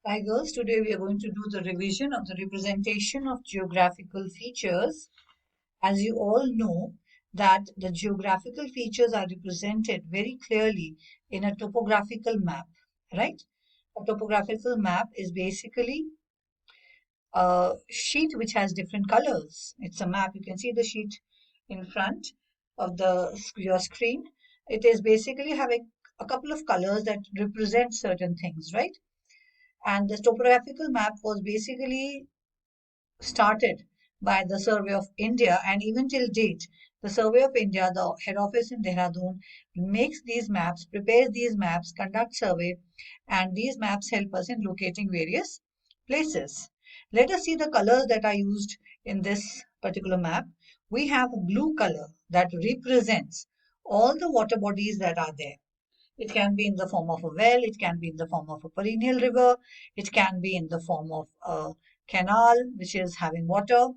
Hi girls, today we are going to do the revision of the representation of geographical features. As you all know that the geographical features are represented very clearly in a topographical map, right? A topographical map is basically a sheet which has different colors. It's a map. You can see the sheet in front of your screen. It is basically having a couple of colors that represent certain things, right? And the topographical map was basically started by the Survey of India, and even till date, the Survey of India, the head office in Dehradun, makes these maps, prepares these maps, conducts survey, and these maps help us in locating various places. Let us see the colors that are used in this particular map. We have a blue color that represents all the water bodies that are there. It can be in the form of a well, it can be in the form of a perennial river, it can be in the form of a canal which is having water.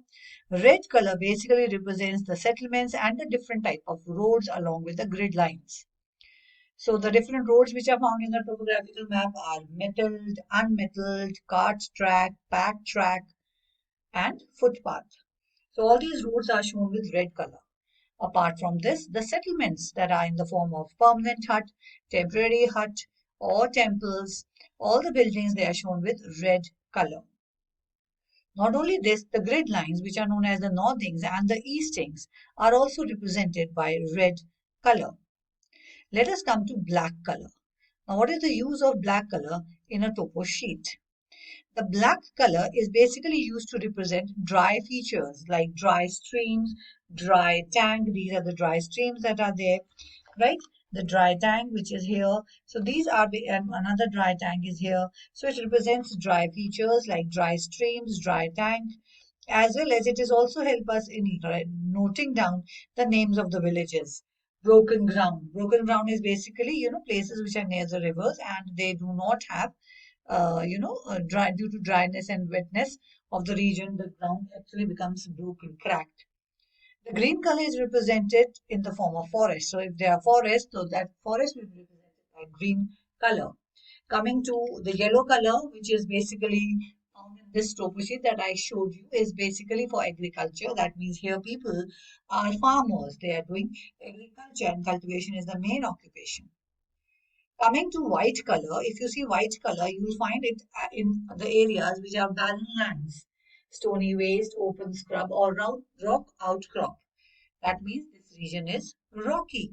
Red color basically represents the settlements and the different type of roads along with the grid lines. So the different roads which are found in the topographical map are metalled, unmetalled, cart track, pack track, and footpath. So all these roads are shown with red color. Apart from this, the settlements that are in the form of permanent hut, temporary hut, or temples, all the buildings they are shown with red color. Not only this, the grid lines, which are known as the northings and the eastings, are also represented by red color. Let us come to black color. Now, what is the use of black color in a topo sheet? The black color is basically used to represent dry features like dry streams, dry tank. These are the dry streams that are there, right? The dry tank which is here. So these are and another dry tank is here. So it represents dry features like dry streams, dry tank, as well as it is also help us in noting down the names of the villages. Broken ground. Broken ground is basically, places which are near the rivers and they do not have dry due to dryness and wetness of the region, the ground actually becomes broken, cracked. The green color is represented in the form of forest. So if there are forests, so that forest will be represented by green color. Coming to the yellow color, which is basically found in this topo sheet that I showed you, is basically for agriculture. That means here people are farmers. They are doing agriculture and cultivation is the main occupation. Coming to white color, if you see white color, you will find it in the areas which are barren lands, stony waste, open scrub, or rock outcrop. That means this region is rocky.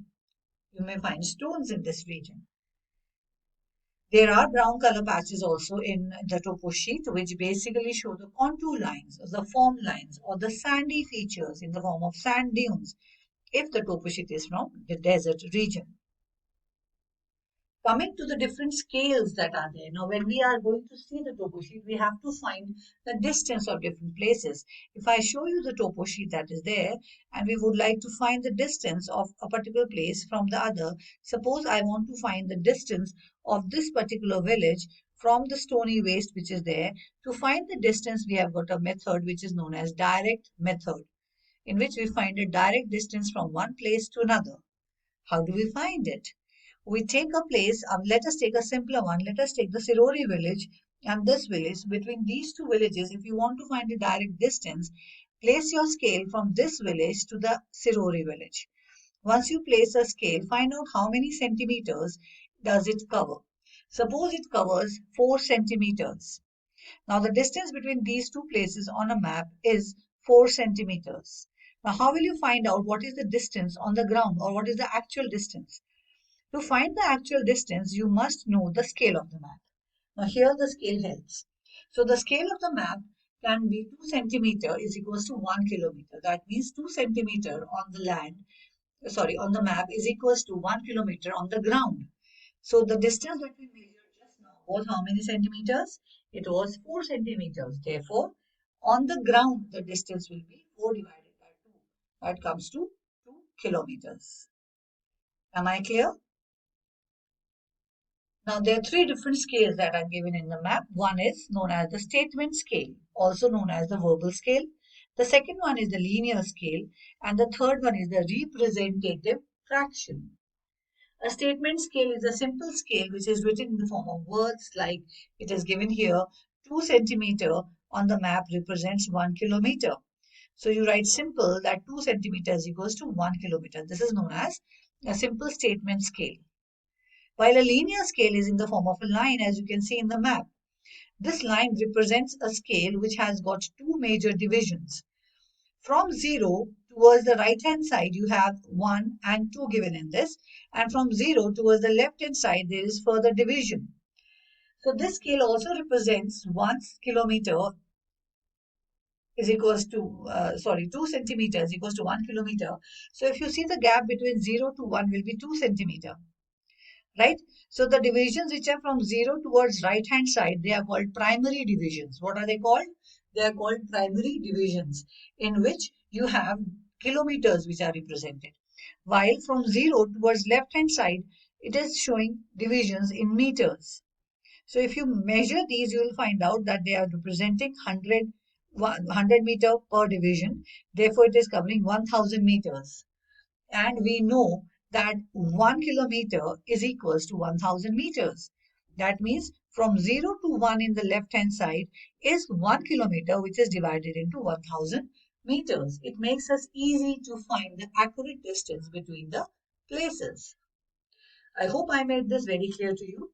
You may find stones in this region. There are brown color patches also in the topo sheet, which basically show the contour lines, the form lines, or the sandy features in the form of sand dunes, if the topo sheet is from the desert region. Coming to the different scales that are there. Now, when we are going to see the topo sheet, we have to find the distance of different places. If I show you the topo sheet that is there, and we would like to find the distance of a particular place from the other, suppose I want to find the distance of this particular village from the stony waste which is there. To find the distance, we have got a method which is known as direct method, in which we find a direct distance from one place to another. How do we find it? We take a place, let us take a simpler one. Let us take the Sirori village and this village. Between these two villages, if you want to find a direct distance, place your scale from this village to the Sirori village. Once you place a scale, find out how many centimeters does it cover. Suppose it covers 4 centimeters. Now the distance between these two places on a map is 4 centimeters. Now how will you find out what is the distance on the ground or what is the actual distance? To find the actual distance, you must know the scale of the map. Now here the scale helps. So the scale of the map can be 2 centimeter is equals to 1 kilometer. That means 2 centimeter on the on the map is equals to 1 kilometer on the ground. So the distance that we measured just now was how many centimeters? It was 4 centimeters. Therefore, on the ground, the distance will be 4 divided by 2. That comes to 2 kilometers. Am I clear? Now, there are three different scales that are given in the map. One is known as the statement scale, also known as the verbal scale. The second one is the linear scale, and the third one is the representative fraction. A statement scale is a simple scale which is written in the form of words, like it is given here. 2 centimeter on the map represents 1 kilometer. So you write simple that 2 centimeters equals to 1 kilometer. This is known as a simple statement scale. While a linear scale is in the form of a line, as you can see in the map. This line represents a scale which has got two major divisions. From 0 towards the right hand side, you have 1 and 2 given in this. And from 0 towards the left hand side, there is further division. So this scale also represents 1 kilometer is equals to, 2 centimeters equals to 1 kilometer. So if you see, the gap between 0 to 1 will be 2 centimeter, right? So the divisions which are from 0 towards right hand side, they are called primary divisions. What are they called? They are called primary divisions, in which you have kilometers which are represented. While from 0 towards left hand side, it is showing divisions in meters. So if you measure these, you will find out that they are representing 100 meter per division. Therefore, it is covering 1000 meters. And we know that 1 kilometer is equals to 1000 meters. That means from 0 to 1 in the left hand side is 1 kilometer, which is divided into 1000 meters. It makes us easy to find the accurate distance between the places. I hope I made this very clear to you.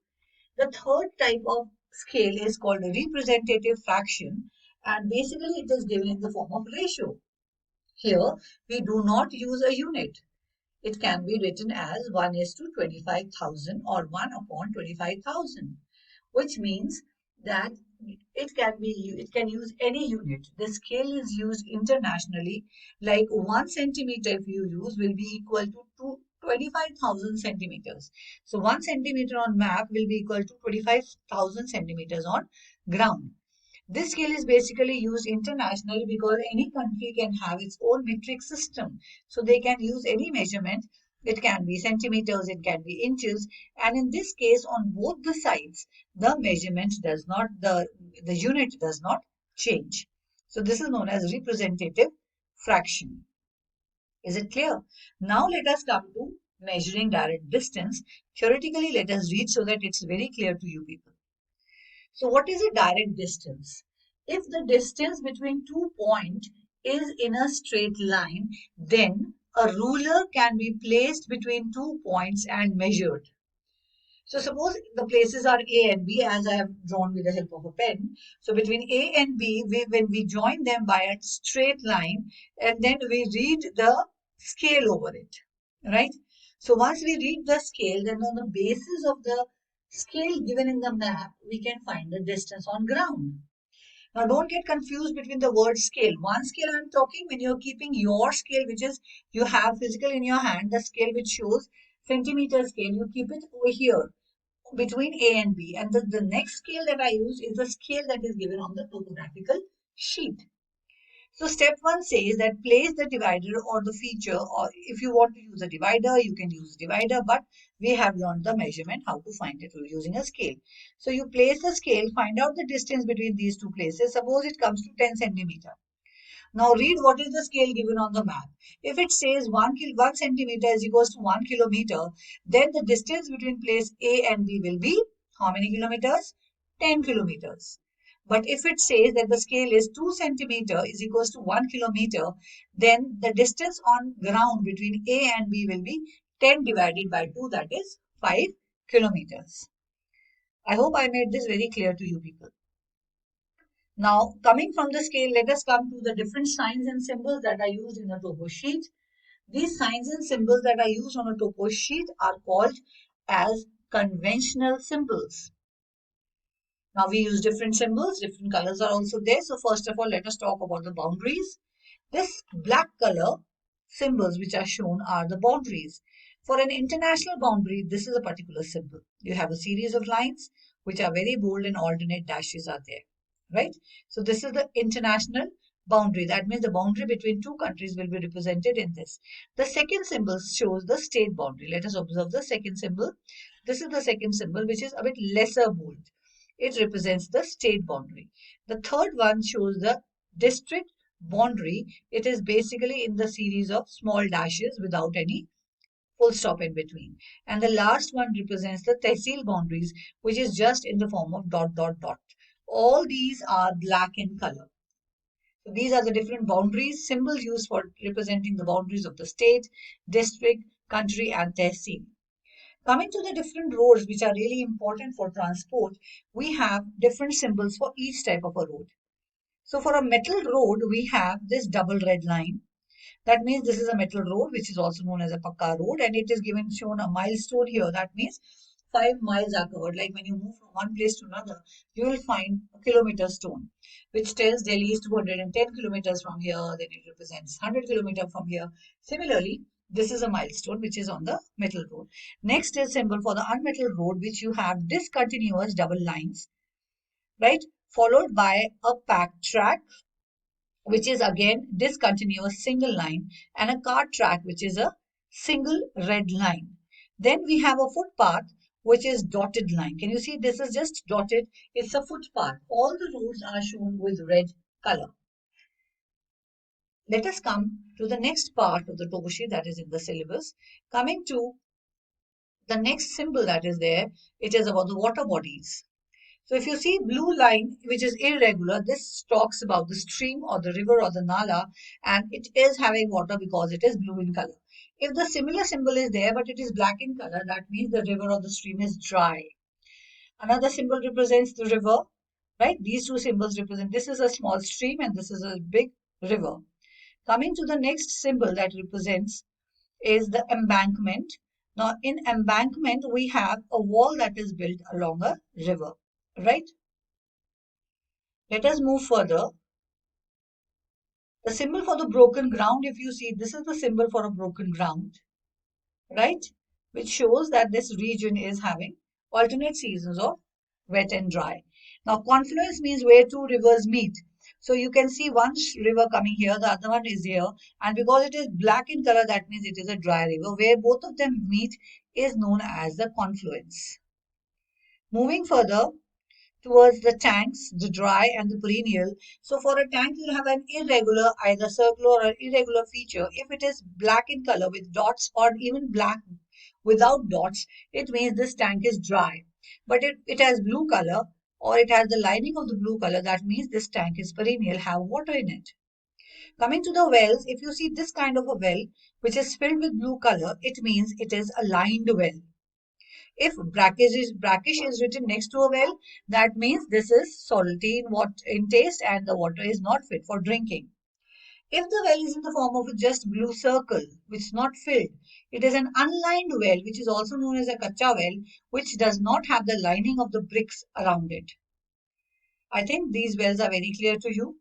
The third type of scale is called a representative fraction, and basically it is given in the form of ratio. Here we do not use a unit. It can be written as 1 is to 25,000 or 1 upon 25,000, which means that it can use any unit. The scale is used internationally, like 1 centimeter if you use will be equal to 25,000 centimeters. So 1 centimeter on map will be equal to 25,000 centimeters on ground. This scale is basically used internationally because any country can have its own metric system. So they can use any measurement. It can be centimeters, it can be inches. And in this case, on both the sides, the measurement does not, the unit does not change. So this is known as representative fraction. Is it clear? Now let us come to measuring direct distance. Theoretically, let us read so that it's very clear to you people. So what is a direct distance? If the distance between 2 points is in a straight line, then a ruler can be placed between 2 points and measured. So suppose the places are A and B, as I have drawn with the help of a pen. So between A and B, when we join them by a straight line, and then we read the scale over it, right? So once we read the scale, then on the basis of the scale given in the map, we can find the distance on ground. Now don't get confused between the word scale. One scale I'm talking when you're keeping your scale, which is you have physical in your hand, the scale which shows centimeter scale, you keep it over here between A and B. And the next scale that I use is the scale that is given on the topographical sheet. So step 1 says that place the divider or the feature, or if you want to use a divider, you can use divider, but we have learned the measurement, how to find it using a scale. So you place the scale, find out the distance between these two places. Suppose it comes to 10 centimeter. Now read what is the scale given on the map. If it says 1 centimeter is equals to 1 kilometer, then the distance between place A and B will be how many kilometers? 10 kilometers. But if it says that the scale is 2 centimeter is equals to 1 kilometer, then the distance on ground between A and B will be 10 divided by 2, that is 5 kilometers. I hope I made this very clear to you people. Now, coming from the scale, let us come to the different signs and symbols that are used in a topo sheet. These signs and symbols that are used on a topo sheet are called as conventional symbols. Now, we use different symbols, different colors are also there. So, first of all, let us talk about the boundaries. This black color symbols which are shown are the boundaries. For an international boundary, this is a particular symbol. You have a series of lines which are very bold and alternate dashes are there, right? So this is the international boundary. That means the boundary between two countries will be represented in this. The second symbol shows the state boundary. Let us observe the second symbol. This is the second symbol which is a bit lesser bold. It represents the state boundary. The third one shows the district boundary. It is basically in the series of small dashes without any full stop in between. And the last one represents the tehsil boundaries, which is just in the form of dot, dot, dot. All these are black in color. So these are the different boundaries, symbols used for representing the boundaries of the state, district, country, and tehsil. Coming to the different roads, which are really important for transport, we have different symbols for each type of a road. So for a metal road, we have this double red line. That means this is a metal road, which is also known as a Pakka road, and it is given shown a milestone here. That means 5 miles are covered. Like when you move from one place to another, you will find a kilometer stone, which tells Delhi is 210 kilometers from here. Then it represents 100 kilometers from here. Similarly, this is a milestone which is on the metal road. Next is symbol for the unmetal road, which you have discontinuous double lines, right? Followed by a packed track, which is again discontinuous single line, and a cart track, which is a single red line. Then we have a footpath, which is dotted line. Can you see this is just dotted? It's a footpath. All the roads are shown with red color. Let us come to the next part of the Tobushi that is in the syllabus. Coming to the next symbol that is there, it is about the water bodies. So if you see blue line, which is irregular, this talks about the stream or the river or the nala, and it is having water because it is blue in color. If the similar symbol is there, but it is black in color, that means the river or the stream is dry. Another symbol represents the river, right? These two symbols represent, this is a small stream and this is a big river. Coming to the next symbol that represents is the embankment. Now in embankment, we have a wall that is built along a river, right? Let us move further. The symbol for the broken ground, if you see, this is the symbol for a broken ground, right? Which shows that this region is having alternate seasons of wet and dry. Now, confluence means where two rivers meet. So you can see one river coming here, the other one is here. And because it is black in color, that means it is a dry river. Where both of them meet is known as the confluence. Moving further, towards the tanks, the dry and the perennial. So for a tank, you'll have an irregular, either circular or irregular feature. If it is black in color with dots or even black without dots, it means this tank is dry. But it has blue color or it has the lining of the blue color, that means this tank is perennial, have water in it. Coming to the wells, if you see this kind of a well, which is filled with blue color, it means it is a lined well. If brackish is written next to a well, that means this is salty in taste and the water is not fit for drinking. If the well is in the form of a just blue circle, which is not filled, it is an unlined well, which is also known as a kacha well, which does not have the lining of the bricks around it. I think these wells are very clear to you,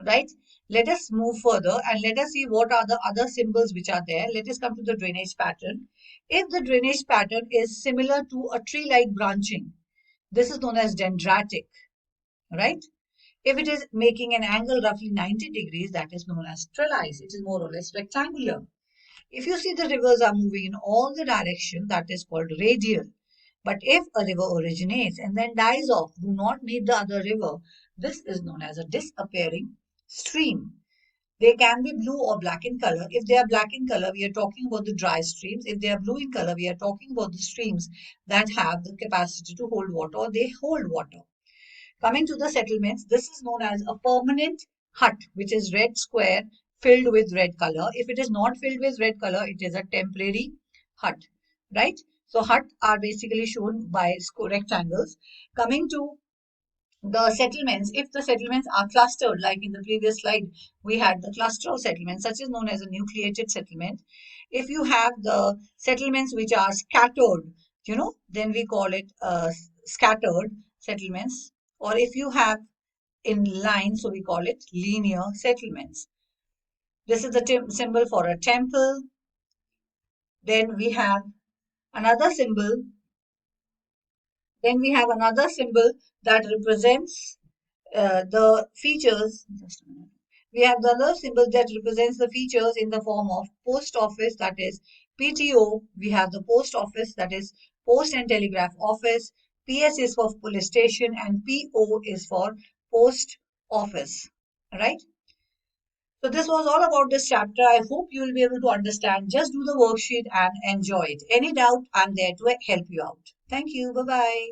right? Let us move further and let us see what are the other symbols which are there. Let us come to the drainage pattern. If the drainage pattern is similar to a tree-like branching, this is known as dendritic, right? If it is making an angle roughly 90 degrees, that is known as trellis. It is more or less rectangular. If you see the rivers are moving in all the direction, that is called radial. But if a river originates and then dies off, do not meet the other river, this is known as a disappearing stream. They can be blue or black in color. If they are black in color, we are talking about the dry streams. If they are blue in color, we are talking about the streams that have the capacity to hold water or they hold water. Coming to the settlements, this is known as a permanent hut, which is red square filled with red color. If it is not filled with red color, it is a temporary hut, right? So hut are basically shown by rectangles. Coming to the settlements, if the settlements are clustered, like in the previous slide, we had the cluster of settlements, such is known as a nucleated settlement. If you have the settlements which are scattered, then we call it scattered settlements. Or if you have in line, so we call it linear settlements. This is the symbol for a temple. Then we have another symbol. Then we have another symbol that represents the features. Just a minute. We have the other symbol that represents the features in the form of post office, that is PTO. We have the post office, that is Post and Telegraph Office. PS is for police station and PO is for post office. Right? So this was all about this chapter. I hope you will be able to understand. Just do the worksheet and enjoy it. Any doubt, I'm there to help you out. Thank you. Bye bye.